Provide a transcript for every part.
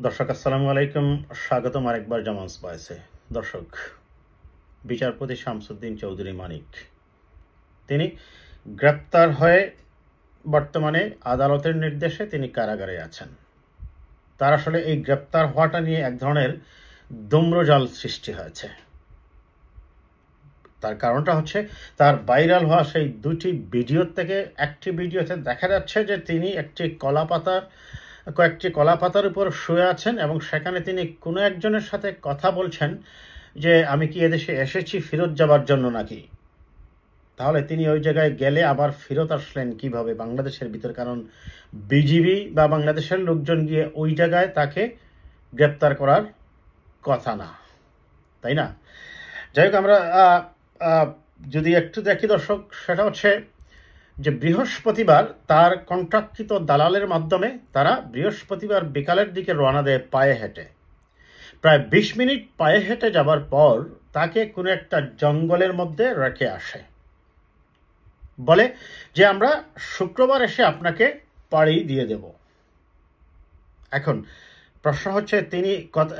দর্শক আসসালামু আলাইকুম, স্বাগতম আরেকবার জামালস ভয়েসে। দর্শক, বিচারপতি শামসুদ্দিন চৌধুরী মানিক তিনি গ্রেপ্তার হয়ে বর্তমানে আদালতের নির্দেশে তিনি কারাগারে আছেন। তার আসলে এই গ্রেপ্তার হওয়াটা নিয়ে এক ধরনের ধূম্রজাল সৃষ্টি হয়েছে। তার কারণটা হচ্ছে তার ভাইরাল হওয়া সেই দুটি ভিডিওর থেকে একটি ভিডিওতে দেখা যাচ্ছে যে তিনি কয়েকটি কলা পাতার উপর শুয়ে আছেন এবং সেখানে তিনি কোনো একজনের সাথে কথা বলছেন যে আমি কি এদেশে এসেছি ফেরত যাবার জন্য নাকি। তাহলে তিনি ওই জায়গায় গেলে আবার ফেরত আসলেন কিভাবে বাংলাদেশের ভিতর? কারণ বিজিবি বা বাংলাদেশের লোকজন গিয়ে ওই জায়গায় তাকে গ্রেপ্তার করার কথা না, তাই না? যাই হোক, আমরা যদি একটু দেখি দর্শক, সেটা হচ্ছে যে বৃহস্পতিবার তার কন্ট্রাক্টকৃত দালালের মাধ্যমে তারা বৃহস্পতিবার বিকালের দিকে রওনা দেয় পায়ে হেঁটে। প্রায় 20 মিনিট পায়ে হেঁটে যাবার পর তাকে কোনো একটা জঙ্গলের মধ্যে রেখে আসে, বলে যে আমরা শুক্রবার এসে আপনাকে পাড়ি দিয়ে দেব। এখন প্রশ্ন হচ্ছে, তিনি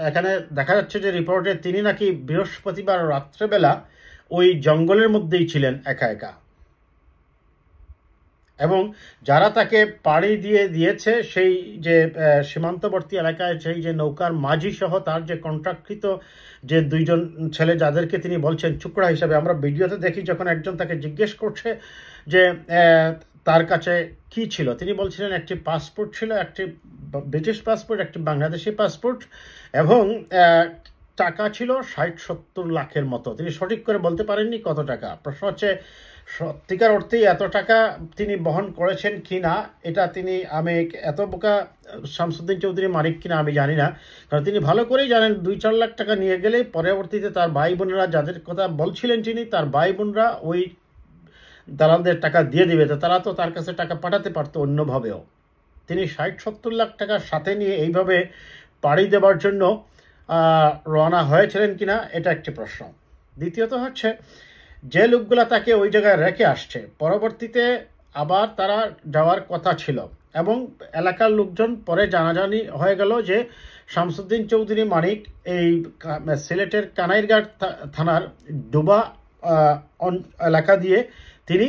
এখানে দেখা যাচ্ছে যে রিপোর্টে তিনি নাকি বৃহস্পতিবার রাত্রেবেলা ওই জঙ্গলের মধ্যেই ছিলেন একা একা, এবং যারা তাকে পাড়ি দিয়েছে সেই যে সীমান্তবর্তী এলাকায় সেই যে নৌকার মাঝি সহ তার যে কন্ট্রাক্টকৃত যে দুইজন ছেলে যাদেরকে তিনি বলছেন চুকরা হিসাবে, আমরা ভিডিওতে দেখি যখন একজন তাকে জিজ্ঞেস করছে যে তার কাছে কি ছিল, তিনি বলছিলেন একটি পাসপোর্ট ছিল, একটি ব্রিটিশ পাসপোর্ট, একটি বাংলাদেশি পাসপোর্ট, এবং টাকা ছিল 60-70 লাখের মতো। তিনি সঠিক করে বলতে পারেননি কত টাকা। প্রশ্ন হচ্ছে সত্যিকার অর্থেই এত টাকা তিনি বহন করেছেন কি না, এটা আমি এত বোকা শামসুদ্দিন চৌধুরী মানিক কিনা আমি জানি না, কারণ তিনি ভালো করেই জানেন 2-4 লাখ টাকা নিয়ে গেলে পরবর্তীতে তার ভাই বোনেরা যাদের কথা বলছিলেন তিনি, তার ভাই বোনরা ওই দালালদের টাকা দিয়ে দিবে, তো তারা তো তার কাছে টাকা পাঠাতে পারতো অন্যভাবেও। তিনি 60-70 লাখ টাকার সাথে নিয়ে এইভাবে পাড়ি দেবার জন্য রওনা হয়েছিলেন কিনা, এটা একটি প্রশ্ন। দ্বিতীয়ত হচ্ছে, যে লোকগুলা তাকে ওই জায়গায় রেখে আসছে পরবর্তীতে আবার তারা যাওয়ার কথা ছিল, এবং এলাকার লোকজন পরে জানাজানি হয়ে গেল যে শামসুদ্দিন চৌধুরী মানিক এই সিলেটের কানাইরঘাট থানার ডুবা এলাকা দিয়ে তিনি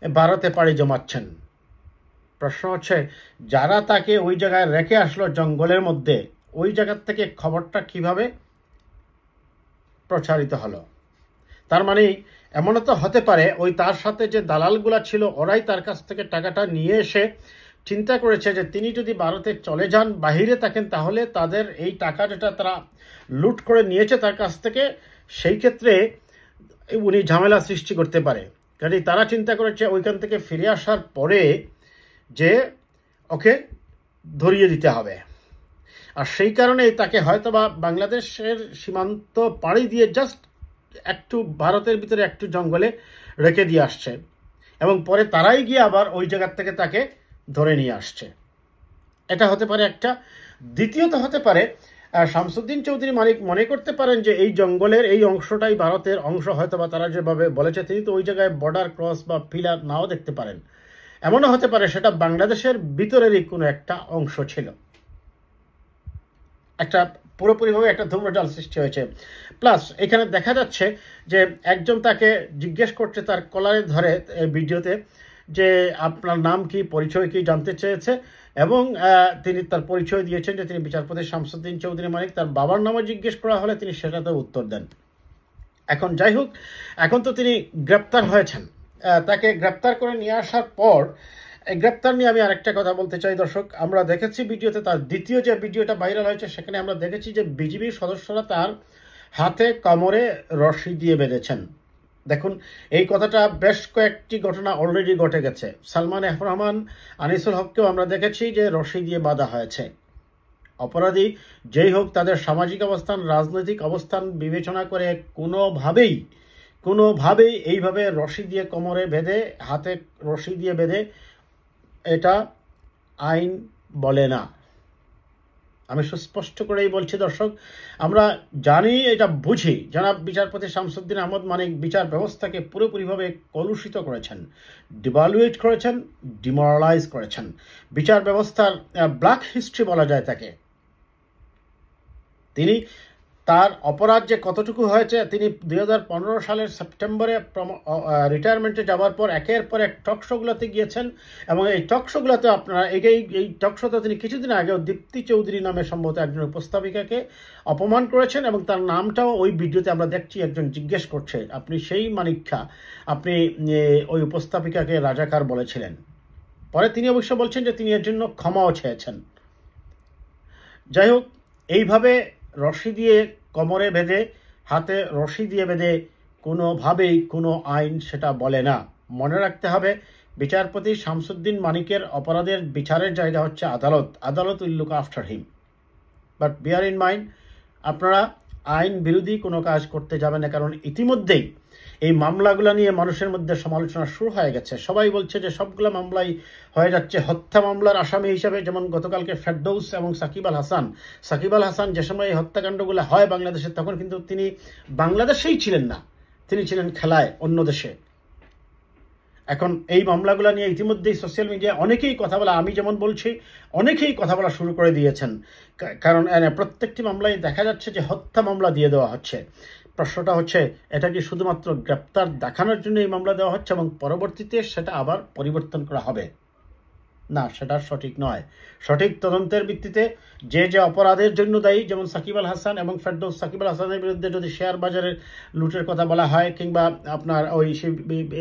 ভারতে পাড়ি জমাচ্ছেন। প্রশ্ন হচ্ছে, যারা তাকে ওই জায়গায় রেখে আসলো জঙ্গলের মধ্যে, ওই জায়গার থেকে খবরটা কিভাবে প্রচারিত হলো? তার মানে এমনও তো হতে পারে ওই তার সাথে যে দালালগুলা ছিল ওরাই তার কাছ থেকে টাকাটা নিয়ে এসে চিন্তা করেছে যে তিনি যদি ভারতে চলে যান, বাহিরে থাকেন, তাহলে তাদের এই টাকা যেটা তারা লুট করে নিয়েছে তার কাছ থেকে, সেই ক্ষেত্রে উনি ঝামেলা সৃষ্টি করতে পারে। কাজেই তারা চিন্তা করেছে ওইখান থেকে ফিরে আসার পরে যে ওকে ধরিয়ে দিতে হবে, আর সেই কারণেই তাকে হয়তোবা বাংলাদেশের সীমান্ত পাড়ি দিয়ে জাস্ট একটু ভারতের ভিতরে একটু জঙ্গলে রেখে দিয়ে আসছে, এবং পরে তারাই গিয়ে আবার ওই জায়গার থেকে তাকে ধরে নিয়ে আসছে। এটা হতে পারে একটা। দ্বিতীয়ত হতে পারে শামসুদ্দিন চৌধুরী মানিক মনে করতে পারেন যে এই জঙ্গলের এই অংশটাই ভারতের অংশ, হয়তোবা তারা যেভাবে বলেছে, তিনি তো ওই জায়গায় বর্ডার ক্রস বা পিলার নাও দেখতে পারেন। এমনও হতে পারে সেটা বাংলাদেশের ভিতরেরই কোনো একটা অংশ ছিল। একটা পুরোপুরিভাবে একটা ধূম্রজাল সৃষ্টি হয়েছে। প্লাস এখানে দেখা যাচ্ছে যে একজন তাকে জিজ্ঞেস করছে তার কলারে ধরে এই ভিডিওতে যে আপনার নাম কি, পরিচয় কি জানতে চেয়েছে, এবং তিনি তার পরিচয় দিয়েছেন যে তিনি বিচারপতি শামসুদ্দিন চৌধুরী মানিক। তার বাবার নামও জিজ্ঞেস করা হলে তিনি সেটাতে উত্তর দেন। এখন যাই হোক, এখন তো তিনি গ্রেপ্তার হয়েছেন। তাকে গ্রেপ্তার করে নিয়ে আসার পর গ্রেপ্তার নিয়ে আমি আরেকটা কথা বলতে চাই দর্শক। আমরা দেখেছি ভিডিওতে, তার দ্বিতীয় যে ভিডিওটা ভাইরাল হয়েছে সেখানে আমরা দেখেছি যে বিজিবির সদস্যরা তার হাতে কোমরে রশি দিয়ে বেঁধেছেন। দেখুন, এই কথাটা বেশ কয়েকটি ঘটনা অলরেডি ঘটে গেছে। সালমান এফ রহমান, আনিসুল হককেও আমরা দেখেছি যে রশি দিয়ে বাঁধা হয়েছে। অপরাধী যেই হোক, তাদের সামাজিক অবস্থান, রাজনৈতিক অবস্থান বিবেচনা করে কোনোভাবেই এইভাবে রশি দিয়ে কোমরে বেঁধে, হাতে রশি দিয়ে বেঁধে, এটা আইন বলে না। আমি সুস্পষ্ট করেই বলছি দর্শক, আমরা জানি, এটা বুঝি, জনাব বিচারপতি শামসুদ্দিন আহমদ মানিক বিচার ব্যবস্থাকে পুরোপুরিভাবে কলুষিত করেছেন, ডিভালুয়েট করেছেন, ডিমোরালাইজ করেছেন। বিচার ব্যবস্থার ব্ল্যাক হিস্ট্রি বলা যায় তাকে। তিনি তার অপরাধ যে কতটুকু হয়েছে, তিনি 2015 সালের সেপ্টেম্বরে রিটায়ারমেন্টে যাওয়ার পর একের পর এক টক শোগুলোতে গিয়েছেন, এবং এই টক শোগুলোতে আপনারা এই টক শোতে তিনি কিছুদিন আগেও দীপ্তি চৌধুরী নামে সম্ভবত একজন উপস্থাপিকাকে অপমান করেছেন, এবং তার নামটাও ওই ভিডিওতে আমরা দেখছি একজন জিজ্ঞেস করছে, আপনি সেই মানিক খা, আপনি ওই উপস্থাপিকাকে রাজাকার বলেছিলেন। পরে তিনি অবশ্য বলছেন যে তিনি এর জন্য ক্ষমাও চেয়েছেন। যাই হোক, এইভাবে রশি দিয়ে কোমরে বেঁধে, হাতে রশি দিয়ে বেঁধে কোনোভাবেই কোনো আইন সেটা বলে না। মনে রাখতে হবে, বিচারপতি শামসুদ্দিন মানিকের অপরাধের বিচারের জায়গা হচ্ছে আদালত। আদালত will look after him, but bear in mind, আপনারা আইন বিরোধী কোনো কাজ করতে যাবেন না, কারণ ইতিমধ্যেই এই মামলাগুলো নিয়ে মানুষের মধ্যে সমালোচনা শুরু হয়ে গেছে। সবাই বলছে যে সবগুলো মামলাই হয়ে যাচ্ছে হত্যা মামলার আসামি হিসাবে, যেমন গতকালকে ফেরদৌস এবং সাকিব আল হাসান যে সময় এই হত্যাকাণ্ডগুলো হয় বাংলাদেশে, তখন কিন্তু তিনি বাংলাদেশেই ছিলেন না, তিনি ছিলেন খেলায় অন্য দেশে। এখন এই মামলাগুলো নিয়ে ইতিমধ্যেই সোশ্যাল মিডিয়ায় অনেকেই কথা বলা, আমি যেমন বলছি, অনেকেই কথা বলা শুরু করে দিয়েছেন, কারণ প্রত্যেকটি মামলায় দেখা যাচ্ছে যে হত্যা মামলা দিয়ে দেওয়া হচ্ছে। প্রশ্নটা হচ্ছে, এটা কি শুধুমাত্র গ্রেপ্তার দেখানোর জন্য এই মামলা দেওয়া হচ্ছে এবং পরবর্তীতে সেটা আবার পরিবর্তন করা হবে? না, সেটা সঠিক নয়। সঠিক তদন্তের ভিত্তিতে যে যে অপরাধের জন্য দায়ী, যেমন সাকিব আল হাসান এবং ফেরদৌস, সাকিব আল হাসানের বিরুদ্ধে যদি শেয়ার বাজারের লুটের কথা বলা হয়, কিংবা আপনার ওই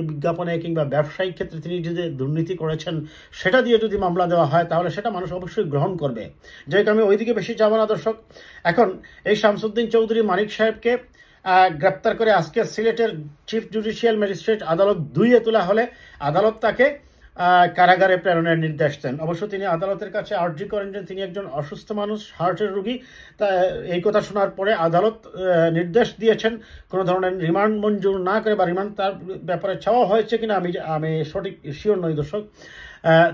বিজ্ঞাপনে কিংবা ব্যবসায়িক ক্ষেত্রে তিনি যদি দুর্নীতি করেছেন সেটা দিয়ে যদি মামলা দেওয়া হয়, তাহলে সেটা মানুষ অবশ্যই গ্রহণ করবে। যাই হোক, আমি ওইদিকে বেশি যাব না দর্শক। এখন এই শামসুদ্দিন চৌধুরী মানিক সাহেবকে গ্রেপ্তার করে আজকে সিলেটের চিফ জুডিশিয়াল ম্যাজিস্ট্রেট আদালত 2-এ তোলা হলে আদালত তাকে কারাগারে প্রেরণের নির্দেশ দেন। অবশ্য তিনি আদালতের কাছে আর্জি করেন যে তিনি একজন অসুস্থ মানুষ, হার্টের রোগী। তা এই কথা শোনার পরে আদালত নির্দেশ দিয়েছেন কোনো ধরনের রিমান্ড মঞ্জুর না করে, বা রিমান্ড তার ব্যাপারে চাওয়া হয়েছে কিনা আমি সঠিক শিওর নই দর্শক,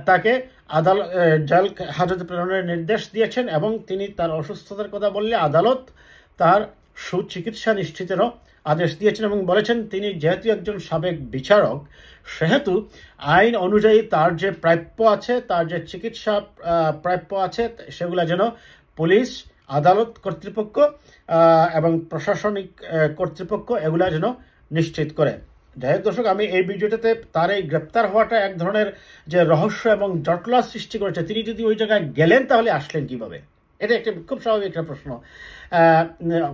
তাকে জেল হাজতে প্রেরণের নির্দেশ দিয়েছেন, এবং তিনি তার অসুস্থতার কথা বললে আদালত তার সুচিকিৎসা নিশ্চিতেরও আদেশ দিয়েছেন, এবং বলেছেন তিনি যেহেতু একজন সাবেক বিচারক, সেহেতু আইন অনুযায়ী তার যে প্রাপ্য আছে, তার যে চিকিৎসা প্রাপ্য আছে, সেগুলো যেন পুলিশ, আদালত কর্তৃপক্ষ এবং প্রশাসনিক কর্তৃপক্ষ এগুলা যেন নিশ্চিত করে। যাই হোক দর্শক, আমি এই ভিডিওটাতে তার এই গ্রেপ্তার হওয়াটা এক ধরনের যে রহস্য এবং জটলা সৃষ্টি করেছে। তিনি যদি ওই জায়গায় গেলেন তাহলে আসলেন কিভাবে? এটা একটা খুব স্বাভাবিক একটা প্রশ্ন।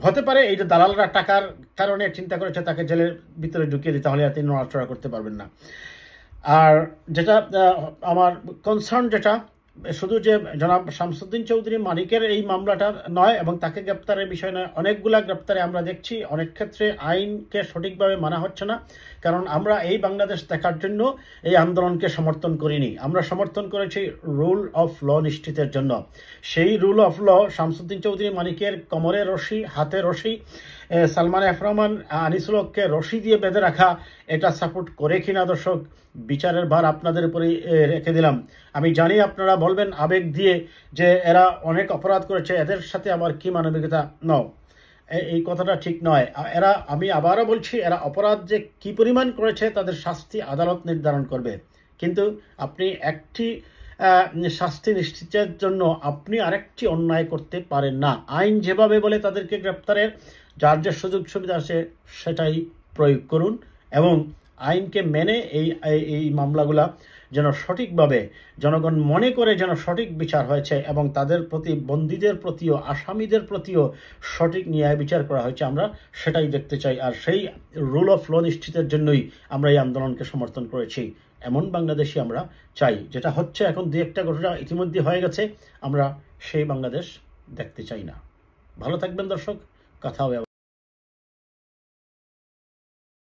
হতে পারে এই যে দালালরা টাকার কারণে চিন্তা করেছে তাকে জেলের ভিতরে ঢুকিয়ে দিতে, তাহলে আর তিনি নড়াচড়া করতে পারবেন না। আর যেটা আমার কনসার্ন, যেটা শুধু যে জনাব শামসুদ্দিন চৌধুরী মানিকের এই মামলাটা নয় এবং তাকে গ্রেপ্তারের বিষয় নয়, অনেকগুলা গ্রেপ্তারে আমরা দেখছি অনেক ক্ষেত্রে আইনকে সঠিকভাবে মানা হচ্ছে না। কারণ আমরা এই বাংলাদেশ দেখার জন্য এই আন্দোলনকে সমর্থন করিনি, আমরা সমর্থন করেছি রুল অফ ল নিশ্চিতের জন্য। সেই rule of law Shamsuddin Chowdhury মানিকের কোমরে রশি, হাতে রশি, সালমান এফ রহমান আনিসুল হককে রশি দিয়ে বেঁধে রাখা, এটা সাপোর্ট করে কিনা দর্শক, বিচারের ভার আপনাদের উপরেই রেখে দিলাম। আমি জানি আপনারা বলবেন আবেগ দিয়ে যে এরা অনেক অপরাধ করেছে, এদের সাথে আমার কি মানবিকতা। নাও, এই কথাটা ঠিক নয়। এরা, আমি আবারও বলছি, এরা অপরাধ যে কি পরিমাণ করেছে তাদের শাস্তি আদালত নির্ধারণ করবে। কিন্তু আপনি একটি শাস্তি নিশ্চিতের জন্য আপনি আরেকটি অন্যায় করতে পারেন না। আইন যেভাবে বলে তাদেরকে গ্রেপ্তারের যার যে সুযোগ সুবিধা আছে সেটাই প্রয়োগ করুন, এবং আইনকে মেনে এই মামলাগুলা যেন সঠিকভাবে জনগণ মনে করে যেন সঠিক বিচার হয়েছে, এবং তাদের প্রতি, বন্দীদের প্রতিও, আসামিদের প্রতিও সঠিক ন্যায় বিচার করা হয়েছে, আমরা সেটাই দেখতে চাই। আর সেই রুল অফ ল নিশ্চিতের জন্যই আমরা এই আন্দোলনকে সমর্থন করেছি। এমন বাংলাদেশই আমরা চাই। যেটা হচ্ছে এখন, 2-1টা ঘটনা ইতিমধ্যে হয়ে গেছে, আমরা সেই বাংলাদেশ দেখতে চাই না। ভালো থাকবেন দর্শক, কথা হবে।